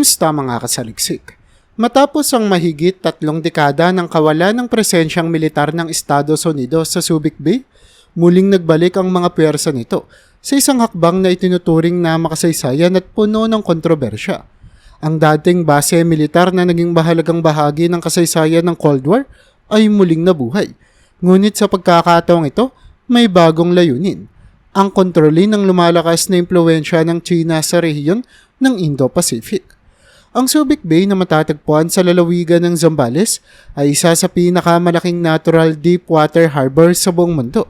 Kumusta mga kasaliksik? Matapos ang mahigit 3 dekada ng kawalan ng presensyang militar ng Estados Unidos sa Subic Bay, muling nagbalik ang mga puwersa nito sa isang hakbang na itinuturing na makasaysayan at puno ng kontrobersya. Ang dating base militar na naging mahalagang bahagi ng kasaysayan ng Cold War ay muling nabuhay. Ngunit sa pagkakataong ito, may bagong layunin: ang kontrolin ng lumalakas na impluwensya ng China sa rehiyon ng Indo-Pacific. Ang Subic Bay na matatagpuan sa lalawigan ng Zambales ay isa sa pinakamalaking natural deep water harbor sa buong mundo.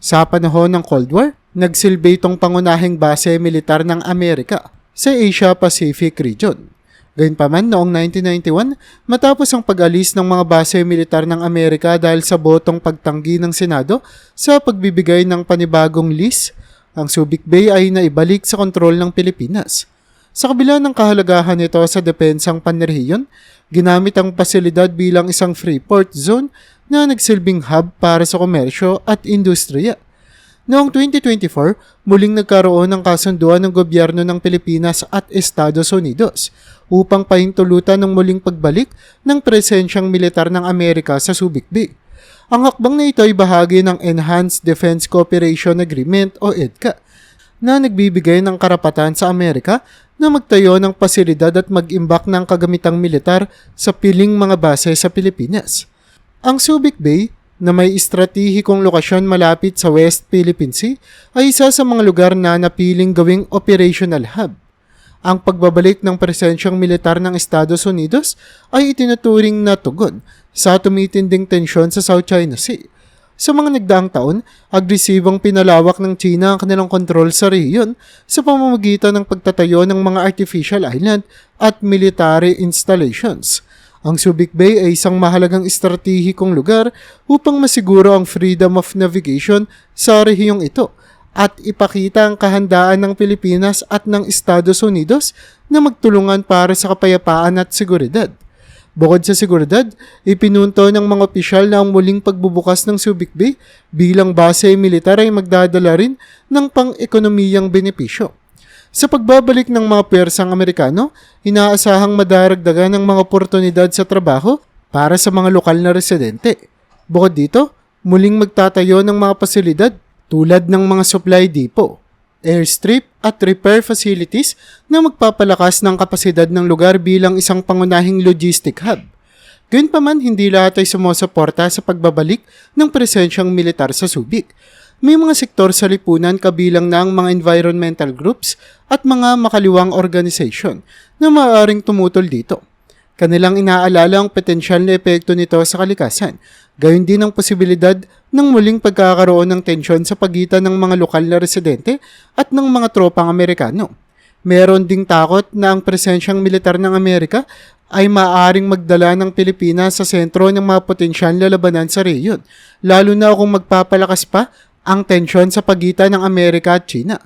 Sa panahon ng Cold War, nagsilbi itong pangunahing base militar ng Amerika sa Asia-Pacific region. Gayunpaman, noong 1991, matapos ang pag-alis ng mga base militar ng Amerika dahil sa botong pagtanggi ng Senado sa pagbibigay ng panibagong lease, ang Subic Bay ay naibalik sa kontrol ng Pilipinas. Sa kabila ng kahalagahan nito sa depensang panrehiyon, ginamit ang pasilidad bilang isang free port zone na nagsilbing hub para sa komersyo at industriya. Noong 2024, muling nagkaroon ng kasunduan ng gobyerno ng Pilipinas at Estados Unidos upang pahintulutan ng muling pagbalik ng presensyang militar ng Amerika sa Subic Bay. Ang hakbang na ito ay bahagi ng Enhanced Defense Cooperation Agreement o EDCA na nagbibigay ng karapatan sa Amerika na magtayo ng pasilidad at mag-imbak ng kagamitang militar sa piling mga base sa Pilipinas. Ang Subic Bay, na may estratehikong lokasyon malapit sa West Philippine Sea, ay isa sa mga lugar na napiling gawing operational hub. Ang pagbabalik ng presensyang militar ng Estados Unidos ay itinuturing na tugon sa tumitinding tensyon sa South China Sea. Sa mga nagdaang taon, agresibong pinalawak ng China ang kanilang kontrol sa rehiyon sa pamamagitan ng pagtatayo ng mga artificial island at military installations. Ang Subic Bay ay isang mahalagang estratehikong lugar upang masiguro ang freedom of navigation sa rehiyong ito at ipakita ang kahandaan ng Pilipinas at ng Estados Unidos na magtulungan para sa kapayapaan at seguridad. Bukod sa seguridad, ipinunto ng mga opisyal na ang muling pagbubukas ng Subic Bay bilang base militar ay magdadala rin ng pang-ekonomiyang benepisyo. Sa pagbabalik ng mga puwersang Amerikano, inaasahang madaragdagan ng mga oportunidad sa trabaho para sa mga lokal na residente. Bukod dito, muling magtatayo ng mga pasilidad tulad ng mga supply depot, airstrip at repair facilities na magpapalakas ng kapasidad ng lugar bilang isang pangunahing logistic hub. Gayunpaman, hindi lahat ay sumusuporta sa pagbabalik ng presensyang militar sa Subic. May mga sektor sa lipunan kabilang na ang mga environmental groups at mga makaliwang organisasyon na maaaring tumutol dito. Kanilang inaalala ang potensyal na epekto nito sa kalikasan, gayon din ang posibilidad ng muling pagkakaroon ng tensyon sa pagitan ng mga lokal na residente at ng mga tropang Amerikano. Meron ding takot na ang presensyang militar ng Amerika ay maaaring magdala ng Pilipinas sa sentro ng mga potensyal na labanan sa rehiyon, lalo na kung magpapalakas pa ang tensyon sa pagitan ng Amerika at China.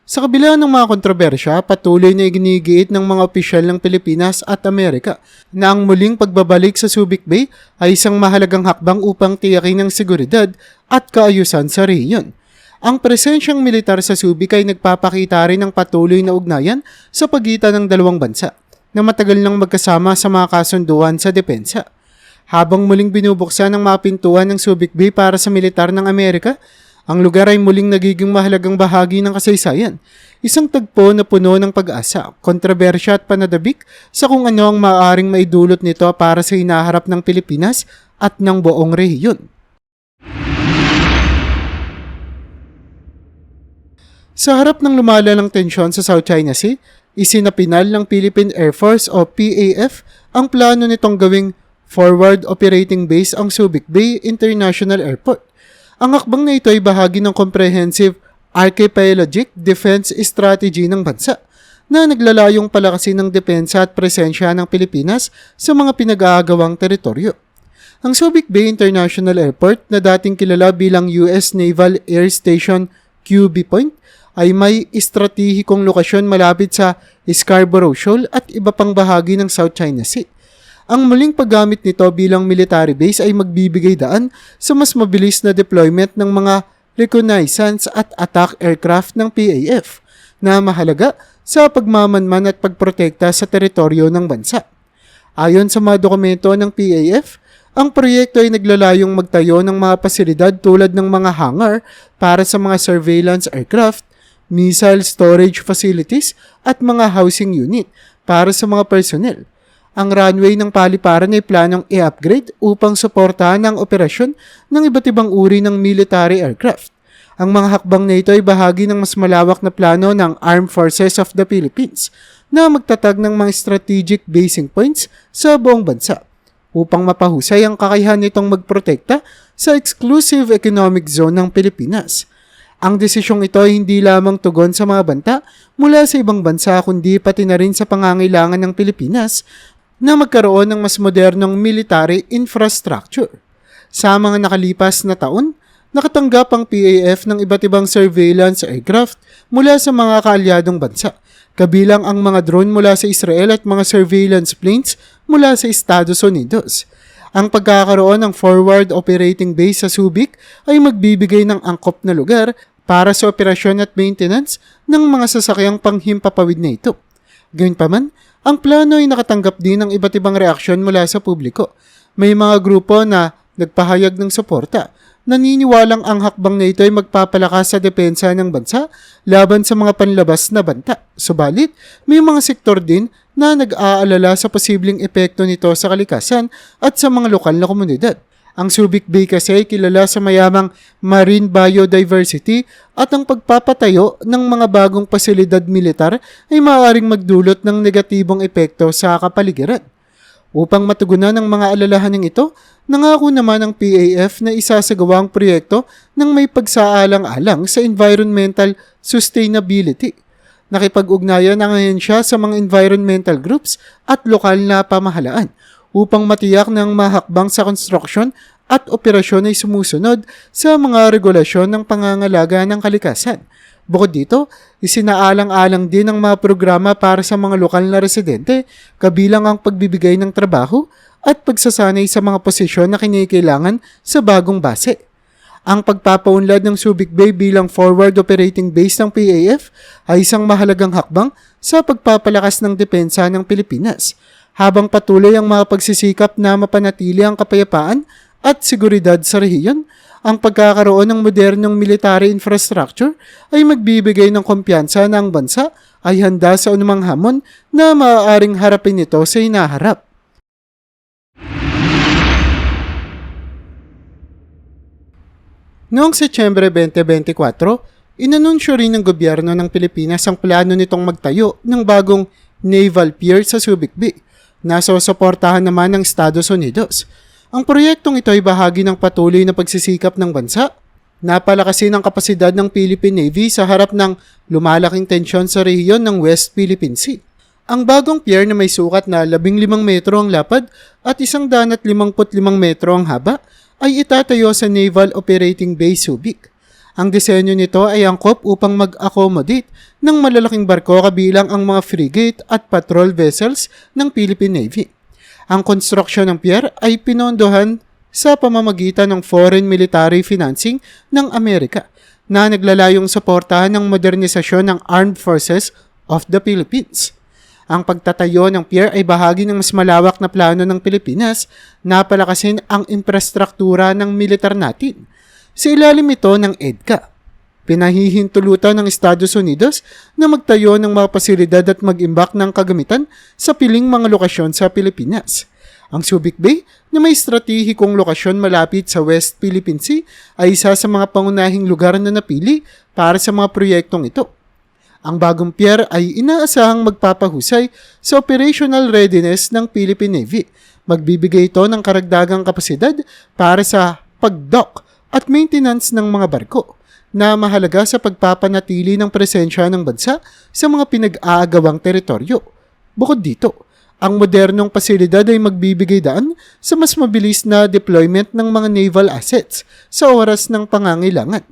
Sa kabila ng mga kontrobersya, patuloy na iginigiit ng mga opisyal ng Pilipinas at Amerika na ang muling pagbabalik sa Subic Bay ay isang mahalagang hakbang upang tiyakin ang seguridad at kaayusan sa rehiyon. Ang presensyang militar sa Subic ay nagpapakita rin ng patuloy na ugnayan sa pagitan ng dalawang bansa na matagal nang magkasama sa mga kasunduan sa depensa. Habang muling binubuksan ang mga pintuan ng Subic Bay para sa militar ng Amerika, ang lugar ay muling nagiging mahalagang bahagi ng kasaysayan, isang tagpo na puno ng pag-asa, kontrobersya at panadabik sa kung ano ang maaaring maidulot nito para sa hinaharap ng Pilipinas at ng buong rehiyon. Sa harap ng lumalalang tensyon sa South China Sea, isinapinal ng Philippine Air Force o PAF ang plano nitong gawing forward operating base ang Subic Bay International Airport. Ang hakbang na ito ay bahagi ng comprehensive archipelagic defense strategy ng bansa na naglalayong palakasin ng depensa at presensya ng Pilipinas sa mga pinag-aagawang teritoryo. Ang Subic Bay International Airport na dating kilala bilang US Naval Air Station QB Point ay may estratehikong lokasyon malapit sa Scarborough Shoal at iba pang bahagi ng South China Sea. Ang muling paggamit nito bilang military base ay magbibigay daan sa mas mabilis na deployment ng mga reconnaissance at attack aircraft ng PAF na mahalaga sa pagmamanman at pagprotekta sa teritoryo ng bansa. Ayon sa mga dokumento ng PAF, ang proyekto ay naglalayong magtayo ng mga pasilidad tulad ng mga hangar para sa mga surveillance aircraft, missile storage facilities at mga housing unit para sa mga personnel. Ang runway ng paliparan ay planong i-upgrade upang suportahan ang operasyon ng iba't ibang uri ng military aircraft. Ang mga hakbang na ito ay bahagi ng mas malawak na plano ng Armed Forces of the Philippines na magtatag ng mga strategic basing points sa buong bansa upang mapahusay ang kakayahan nitong magprotekta sa exclusive economic zone ng Pilipinas. Ang desisyong ito ay hindi lamang tugon sa mga banta mula sa ibang bansa kundi pati na rin sa pangangailangan ng Pilipinas na magkaroon ng mas modernong military infrastructure. Sa mga nakalipas na taon, nakatanggap ang PAF ng iba't ibang surveillance aircraft mula sa mga kaalyadong bansa, kabilang ang mga drone mula sa Israel at mga surveillance planes mula sa Estados Unidos. Ang pagkakaroon ng forward operating base sa Subic ay magbibigay ng angkop na lugar para sa operasyon at maintenance ng mga sasakyang panghimpapawid na ito. Gayunpaman, ang plano ay nakatanggap din ng iba't ibang reaksyon mula sa publiko. May mga grupo na nagpahayag ng suporta. Naniniwalang ang hakbang na ito ay magpapalakas sa depensa ng bansa laban sa mga panlabas na banta. Subalit, may mga sektor din na nag-aalala sa posibleng epekto nito sa kalikasan at sa mga lokal na komunidad. Ang Subic Bay kasi ay kilala sa mayamang marine biodiversity at ang pagpapatayo ng mga bagong pasilidad militar ay maaaring magdulot ng negatibong epekto sa kapaligiran. Upang matugunan ang mga alalahaning ito, nangako naman ang PAF na isasagawa ang proyekto ng may pagsaalang-alang sa environmental sustainability. Nakipag-ugnayan ang ahensya sa mga environmental groups at lokal na pamahalaan upang matiyak ng mahakbang sa construction at operasyon ay sumusunod sa mga regulasyon ng pangangalaga ng kalikasan. Bukod dito, isinaalang-alang din ang mga programa para sa mga lokal na residente, kabilang ang pagbibigay ng trabaho at pagsasanay sa mga posisyon na kinikailangan sa bagong base. Ang pagpapaunlad ng Subic Bay bilang forward operating base ng PAF ay isang mahalagang hakbang sa pagpapalakas ng depensa ng Pilipinas, habang patuloy ang mga pagsisikap na mapanatili ang kapayapaan at seguridad sa rehiyon. Ang pagkakaroon ng modernong military infrastructure ay magbibigay ng kumpiyansa na ang bansa ay handa sa anumang hamon na maaaring harapin ito sa hinaharap. Noong Setyembre 2024, inanunsyo rin ng gobyerno ng Pilipinas ang plano nitong magtayo ng bagong naval pier sa Subic Bay na susuportahan naman ng Estados Unidos. Ang proyektong ito ay bahagi ng patuloy na pagsisikap ng bansa na palakasin ang kapasidad ng Philippine Navy sa harap ng lumalaking tensyon sa rehiyon ng West Philippine Sea. Ang bagong pier na may sukat na 15 metro ang lapad at 155 metro ang haba ay itatayo sa Naval Operating Base Subic. Ang disenyo nito ay angkop upang mag-accommodate ng malalaking barko kabilang ang mga frigate at patrol vessels ng Philippine Navy. Ang konstruksyon ng pier ay pinondohan sa pamamagitan ng foreign military financing ng Amerika na naglalayong suportahan ng modernisasyon ng Armed Forces of the Philippines. Ang pagtatayo ng pier ay bahagi ng mas malawak na plano ng Pilipinas na palakasin ang infrastruktura ng militar natin. Sa ilalim ito ng EDCA, pinahihintulutan ng Estados Unidos na magtayo ng mga pasilidad at mag-imbak ng kagamitan sa piling mga lokasyon sa Pilipinas. Ang Subic Bay, na may estratehikong lokasyon malapit sa West Philippine Sea, ay isa sa mga pangunahing lugar na napili para sa mga proyektong ito. Ang bagong pier ay inaasahang magpapahusay sa operational readiness ng Philippine Navy. Magbibigay ito ng karagdagang kapasidad para sa pag-dock at maintenance ng mga barko na mahalaga sa pagpapanatili ng presensya ng bansa sa mga pinag-aagawang teritoryo. Bukod dito, ang modernong pasilidad ay magbibigay daan sa mas mabilis na deployment ng mga naval assets sa oras ng pangangailangan.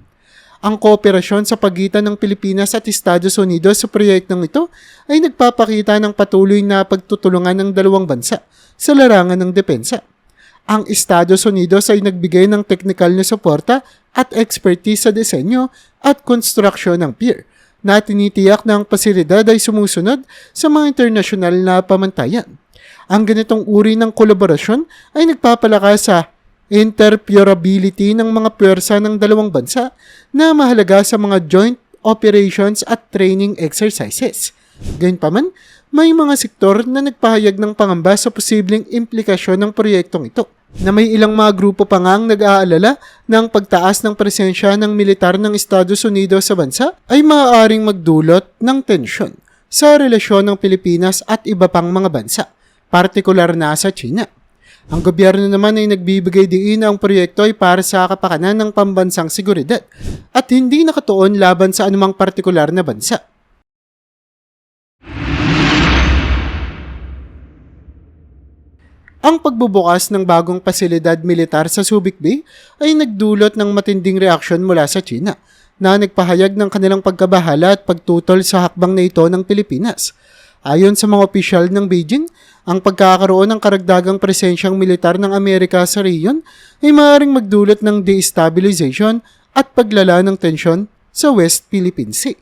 Ang kooperasyon sa pagitan ng Pilipinas at Estados Unidos sa proyektong ito ay nagpapakita ng patuloy na pagtutulungan ng dalawang bansa sa larangan ng depensa. Ang Estados Unidos ay nagbigay ng technical na suporta at expertise sa disenyo at konstruksyon ng pier na tinitiyak na ang pasilidad ay sumusunod sa mga internasyonal na pamantayan. Ang ganitong uri ng kolaborasyon ay nagpapalakas sa interoperability ng mga puwersa ng dalawang bansa na mahalaga sa mga joint operations at training exercises. Gayunpaman, may mga sektor na nagpahayag ng pangamba sa posibleng implikasyon ng proyektong ito, na may ilang mga grupo pa ngang nag-aalala na ang pagtaas ng presensya ng militar ng Estados Unidos sa bansa ay maaaring magdulot ng tensyon sa relasyon ng Pilipinas at iba pang mga bansa, partikular na sa China. Ang gobyerno naman ay nagbibigay diin na ang proyekto ay para sa kapakanan ng pambansang seguridad at hindi nakatuon laban sa anumang partikular na bansa. Ang pagbubukas ng bagong pasilidad militar sa Subic Bay ay nagdulot ng matinding reaksyon mula sa China na nagpahayag ng kanilang pagkabahala at pagtutol sa hakbang na ito ng Pilipinas. Ayon sa mga opisyal ng Beijing, ang pagkakaroon ng karagdagang presensyang militar ng Amerika sa rehiyon ay maaaring magdulot ng destabilization at paglala ng tensyon sa West Philippine Sea.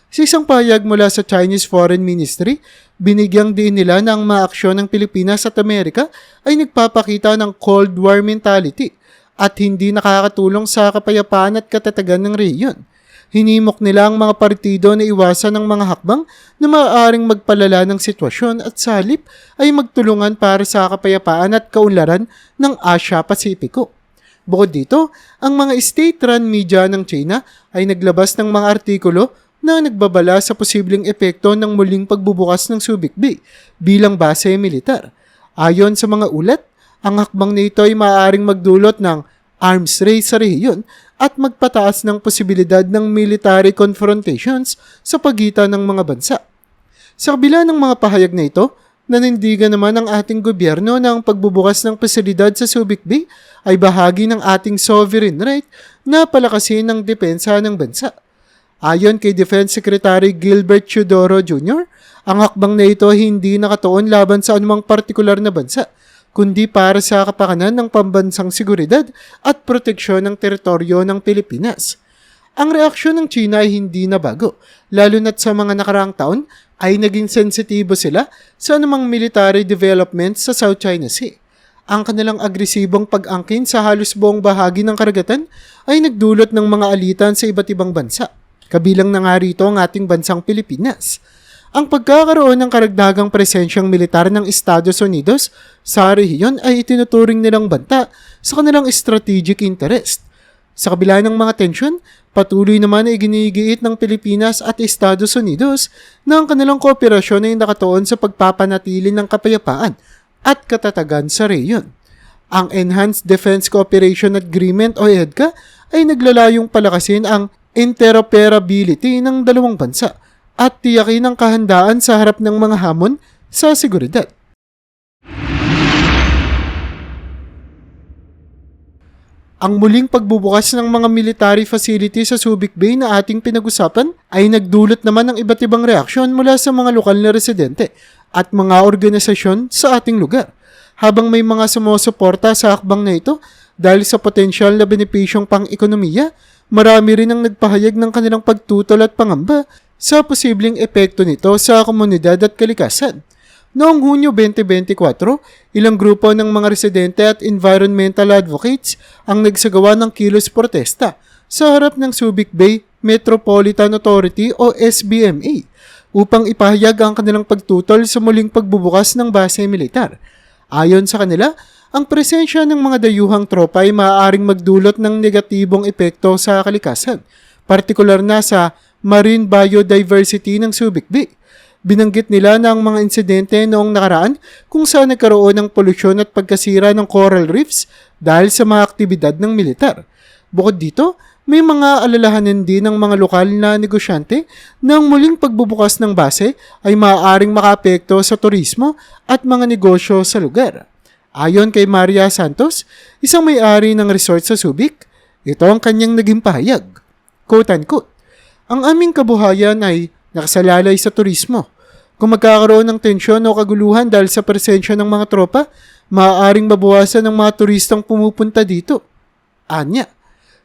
Sa isang pahayag mula sa Chinese Foreign Ministry, binigyang diin nila na ang mga aksyon ng Pilipinas at Amerika ay nagpapakita ng Cold War mentality at hindi nakakatulong sa kapayapaan at katatagan ng rehiyon. Hinimok nila ang mga partido na iwasan ng mga hakbang na maaaring magpalala ng sitwasyon at sa halip ay magtulungan para sa kapayapaan at kaunlaran ng Asia-Pasipiko. Bukod dito, ang mga state-run media ng China ay naglabas ng mga artikulo na nagbabala sa posibleng epekto ng muling pagbubukas ng Subic Bay bilang base militar. Ayon sa mga ulat, ang hakbang na ito ay maaaring magdulot ng arms race sa rehiyon at magpataas ng posibilidad ng military confrontations sa pagitan ng mga bansa. Sa kabila ng mga pahayag na ito, nanindigan naman ang ating gobyerno na ang pagbubukas ng pasilidad sa Subic Bay ay bahagi ng ating sovereign right na palakasin ng depensa ng bansa. Ayon kay Defense Secretary Gilbert Teodoro Jr., ang hakbang na ito hindi nakatuon laban sa anumang partikular na bansa, kundi para sa kapakanan ng pambansang seguridad at proteksyon ng teritoryo ng Pilipinas. Ang reaksyon ng China ay hindi na bago, lalo na't sa mga nakaraang taon ay naging sensitibo sila sa anumang military development sa South China Sea. Ang kanilang agresibong pag-angkin sa halos buong bahagi ng karagatan ay nagdulot ng mga alitan sa iba't ibang bansa. Kabilang na nga rito ang ating bansang Pilipinas. Ang pagkakaroon ng karagdagang presensyang militar ng Estados Unidos sa rehiyon ay itinuturing nilang banta sa kanilang strategic interest. Sa kabila ng mga tensyon, patuloy naman ay ginigiit ng Pilipinas at Estados Unidos na ang kanilang kooperasyon ay nakatuon sa pagpapanatili ng kapayapaan at katatagan sa rehiyon. Ang Enhanced Defense Cooperation Agreement o EDCA ay naglalayong palakasin ang interoperability ng dalawang bansa at tiyakin ang kahandaan sa harap ng mga hamon sa seguridad. Ang muling pagbubukas ng mga military facility sa Subic Bay na ating pinag-usapan ay nagdulot naman ng iba't ibang reaksyon mula sa mga lokal na residente at mga organisasyon sa ating lugar, habang may mga sumusuporta sa hakbang na ito dahil sa potensyal na benepisyong pang-ekonomiya. Marami rin ang nagpahayag ng kanilang pagtutol at pangamba sa posibleng epekto nito sa komunidad at kalikasan. Noong Hunyo 2024, ilang grupo ng mga residente at environmental advocates ang nagsagawa ng kilos protesta sa harap ng Subic Bay Metropolitan Authority o SBMA upang ipahayag ang kanilang pagtutol sa muling pagbubukas ng base militar. Ayon sa kanila, ang presensya ng mga dayuhang tropa ay maaaring magdulot ng negatibong epekto sa kalikasan, partikular na sa marine biodiversity ng Subic Bay. Binanggit nila na ang mga insidente noong nakaraan kung saan nagkaroon ng polusyon at pagkasira ng coral reefs dahil sa mga aktibidad ng militar. Bukod dito, may mga alalahanin din ng mga lokal na negosyante na ang muling pagbubukas ng base ay maaaring makaapekto sa turismo at mga negosyo sa lugar. Ayon kay Maria Santos, isang may-ari ng resort sa Subic, ito ang kanyang naging pahayag. Quote-unquote, "Ang aming kabuhayan ay nakasalalay sa turismo. Kung magkakaroon ng tensyon o kaguluhan dahil sa presensya ng mga tropa, maaaring mabawasan ng mga turistang pumupunta dito." Anya,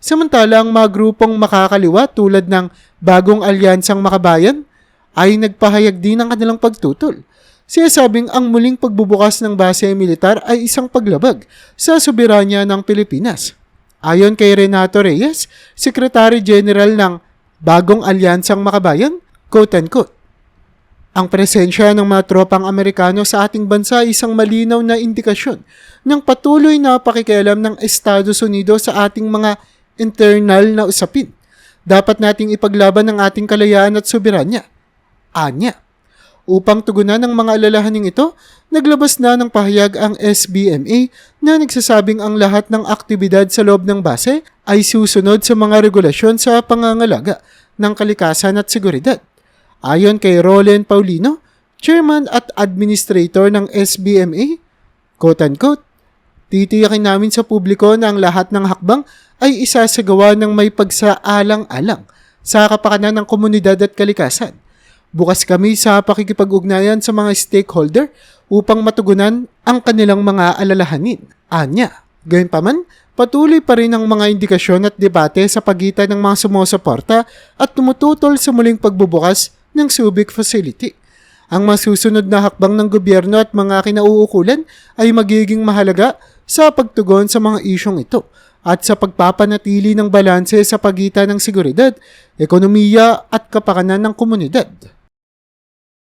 Samantala ang mga grupong makakaliwa tulad ng Bagong Alyansang Makabayan ay nagpahayag din ng kanilang pagtutol. Sinasabing ang muling pagbubukas ng base militar ay isang paglabag sa soberanya ng Pilipinas. Ayon kay Renato Reyes, Secretary General ng Bagong Alyansang Makabayan, quote-unquote, ang presensya ng mga tropang Amerikano sa ating bansa ay isang malinaw na indikasyon ng patuloy na pakikialam ng Estados Unidos sa ating mga internal na usapin. Dapat nating ipaglaban ang ating kalayaan at soberanya. Anya. Upang tugunan ng mga alalahaning ito, naglabas na ng pahayag ang SBMA na nagsasabing ang lahat ng aktibidad sa loob ng base ay susunod sa mga regulasyon sa pangangalaga ng kalikasan at seguridad. Ayon kay Roland Paulino, Chairman at Administrator ng SBMA, quote-unquote, titiyakin namin sa publiko na ang lahat ng hakbang ay isasagawa ng may pagsaalang-alang sa kapakanan ng komunidad at kalikasan. Bukas kami sa pakikipag-ugnayan sa mga stakeholder upang matugunan ang kanilang mga alalahanin. Anya. Gayunpaman, patuloy pa rin ang mga indikasyon at debate sa pagitan ng mga sumusuporta at tumututol sa muling pagbubukas ng Subic Facility. Ang masusunod na hakbang ng gobyerno at mga kinauukulan ay magiging mahalaga sa pagtugon sa mga isyong ito at sa pagpapanatili ng balanse sa pagitan ng seguridad, ekonomiya at kapakanan ng komunidad.